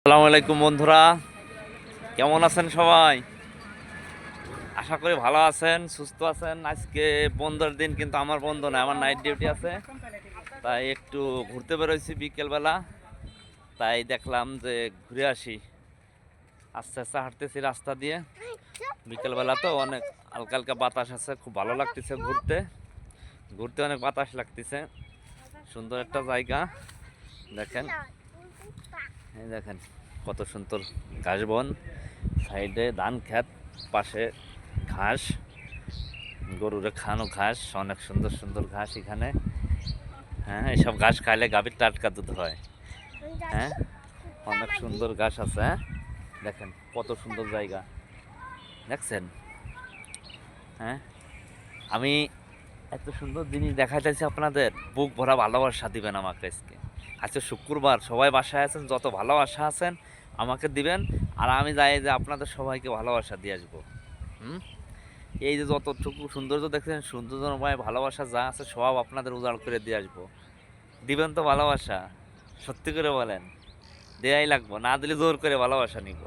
আসসালামু আলাইকুম বন্ধুরা, কেমন আছেন সবাই? আশা করি ভালো আছেন, সুস্থ আছেন। আজকে বন্ধের দিন, কিন্তু আমার বন্ধ না, আমার নাইট ডিউটি আছে। তাই একটু ঘুরতে বেরোইছি বিকেলবেলা। তাই দেখলাম যে ঘুরে আসি। আস্তে আস্তে হাঁটতেছি রাস্তা দিয়ে। বিকেলবেলা তো অনেক হালকা হালকা বাতাস আছে, খুব ভালো লাগতেছে ঘুরতে। ঘুরতে অনেক বাতাস লাগতেছে। সুন্দর একটা জায়গা, দেখেন। এই দেখেন কত সুন্দর ঘাস বন, সাইডে ধান ক্ষেত, পাশে ঘাস, গরুরে খানো ঘাস, অনেক সুন্দর সুন্দর ঘাস এখানে। হ্যাঁ, এইসব ঘাস খাইলে গাভীর টাটকা দুধ হয়। হ্যাঁ, অনেক সুন্দর ঘাস আছে। হ্যাঁ, দেখেন কত সুন্দর জায়গা, দেখছেন? হ্যাঁ, আমি এত সুন্দর জিনিস দেখাইতেছি আপনাদের, বুক ভরা ভালোবাসা দিবেন আমাকে আজকে। আজকে শুক্রবার, সবাই বাসায় আছেন, যত ভালোবাসা আছেন আমাকে দিবেন। আর আমি যাই যে আপনাদের সবাইকে ভালোবাসা দিয়ে আসবো। হুম, এই যে যতটুকু সৌন্দর্য দেখছেন, সৌন্দর্যময় ভালোবাসা যা আছে সব আপনাদের উজাড় করে দিয়ে আসবো। দিবেন তো ভালোবাসা? সত্যি করে বলেন, দেয়াই লাগবো, না দিলে জোর করে ভালোবাসা নিব।